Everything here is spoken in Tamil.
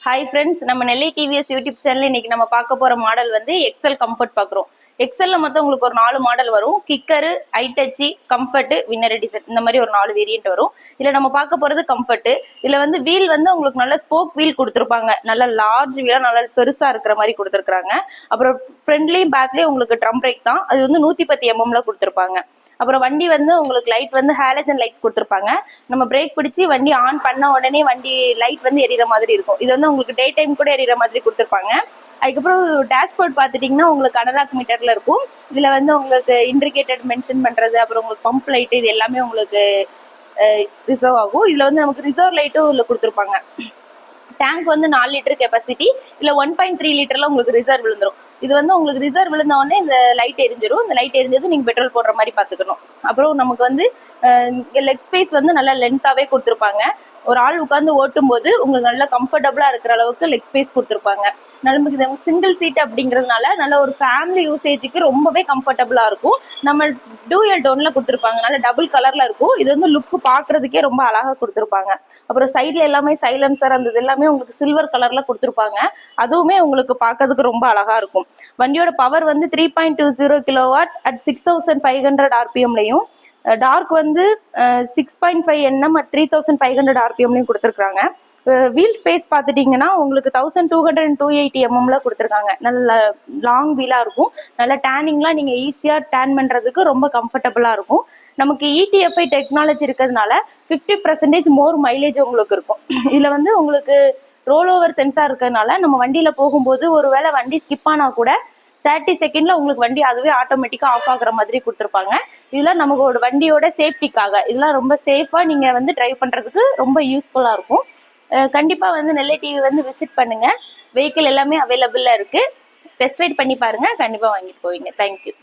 ஹாய் ஃப்ரெண்ட்ஸ், நம்ம நெல்லை டிவிஎஸ் யூடியூப் சேனல் இன்னைக்கு நம்ம பார்க்க போற மாடல் வந்து எக்ஸல் கம்ஃபர்ட் பார்க்குறோம். எக்ஸல்ல மொத்தம் உங்களுக்கு ஒரு 4 மாடல் வரும். கிக்கரு, ஐடச்சி, கம்ஃபர்ட், வின்னர் எடிசன் இந்த மாதிரி ஒரு 4 வேரியன்ட் வரும். இதுல நம்ம பார்க்க போறது கம்ஃபர்ட். இதுல வந்து வீல் வந்து உங்களுக்கு நல்ல ஸ்போக் வீல் கொடுத்துருப்பாங்க. நல்ல லார்ஜ் வீலா நல்ல பெருசா இருக்கிற மாதிரி கொடுத்துருக்காங்க. அப்புறம் ஃப்ரண்ட்லயும் பேக்லயும் உங்களுக்கு ட்ரம் பிரேக் தான். அது வந்து 110 mm கொடுத்துருப்பாங்க. அப்புறம் வண்டி வந்து உங்களுக்கு லைட் வந்து ஹாலஜன் லைட் கொடுத்துருப்பாங்க. நம்ம பிரேக் பிடிச்சி வண்டி ஆன் பண்ண உடனே வண்டி லைட் வந்து எரியற மாதிரி இருக்கும். இது வந்து உங்களுக்கு டே டைம் கூட எரியற மாதிரி கொடுத்துருப்பாங்க. அதுக்கப்புறம் டேஷ்போர்ட் பார்த்துட்டிங்கன்னா உங்களுக்கு அனலாக் மீட்டர்ல இருக்கும். இதுல வந்து உங்களுக்கு இண்டிகேட்டட் மென்ஷன் பண்றது, அப்புறம் உங்களுக்கு பம்ப் லைட், இது எல்லாமே உங்களுக்கு ரிசர்வ் ஆகும். இதுல வந்து நமக்கு ரிசர்வ் லைட்டும் உள்ள கொடுத்துருப்பாங்க. டேங்க் வந்து 4 லிட்டர் கெப்பாசிட்டி, இல்ல 1.3 லிட்டர்ல உங்களுக்கு ரிசர்வ் விழுந்துரும். இது வந்து உங்களுக்கு ரிசர்வ் விழுந்த உடனே இந்த லைட் எரிஞ்சிடும். இந்த லைட் எரிஞ்சது நீங்க பெட்ரோல் போடுற மாதிரி பாத்துக்கணும். அப்புறம் நமக்கு வந்து லெக் ஸ்பேஸ் வந்து நல்லா லென்த்தாவே கொடுத்துருப்பாங்க. ஒரு ஆள் உட்காந்து ஓட்டும் போது உங்களுக்கு நல்லா கம்ஃபர்டபுளா இருக்கிற அளவுக்கு லெக் ஸ்பேஸ் கொடுத்துருப்பாங்க. நமக்கு சிங்கிள் சீட் அப்படிங்கிறதுனால நல்ல ஒரு ஃபேமிலி யூசேஜுக்கு ரொம்பவே கம்ஃபர்டபுளா இருக்கும். நம்ம டூயல் டோன்ல கொடுத்துருப்பாங்க. நல்ல டபுள் கலர்ல இருக்கும். இது வந்து லுக் பாக்குறதுக்கே ரொம்ப அழகா கொடுத்துருப்பாங்க. அப்புறம் சைட்ல எல்லாமே சைலன்சர் அந்த எல்லாமே உங்களுக்கு சில்வர் கலர்ல கொடுத்துருப்பாங்க. அதுவுமே உங்களுக்கு பார்க்கறதுக்கு ரொம்ப அழகா இருக்கும். வண்டியோட பவர் வந்து 3.20 கிலோவாட் அட் 6500 RPMலையும், டார்க் வந்து 6.5 Nm அட் 3500 RPMலையும் கொடுத்துருக்காங்க. வீல் ஸ்பேஸ் பார்த்துட்டீங்கன்னா உங்களுக்கு 1200 280 mm கொடுத்துருக்காங்க. நல்ல லாங் வீலா இருக்கும். நல்ல டேனிங்லாம் நீங்க ஈஸியா டேன் பண்றதுக்கு ரொம்ப கம்ஃபர்டபுளா இருக்கும். நமக்கு ETFI டெக்னாலஜி இருக்கிறதுனால 50% மோர் மைலேஜ் உங்களுக்கு இருக்கும். இதுல வந்து உங்களுக்கு ரோல் ஓவர் சென்சார் இருக்கிறதுனால நம்ம வண்டியில போகும்போது ஒருவேளை வண்டி ஸ்கிப் ஆனா கூட 30 செகண்ட்ல உங்களுக்கு வண்டி அதுவே ஆட்டோமேட்டிக்கா ஆஃப் ஆகுற மாதிரி கொடுத்துருப்பாங்க. இதெல்லாம் நமக்கு ஒரு வண்டியோட சேஃப்டிக்காக இதெல்லாம் ரொம்ப சேஃபா நீங்க வந்து டிரைவ் பண்றதுக்கு ரொம்ப யூஸ்ஃபுல்லா இருக்கும். கண்டிப்பா வந்து நெல்லை டிவி வந்து விசிட் பண்ணுங்க. வெஹிக்கிள் எல்லாமே அவைலபிளா இருக்கு. டெஸ்ட் ரைட் பண்ணி பாருங்க. கண்டிப்பா வாங்கிட்டு போவீங்க. தேங்க்யூ.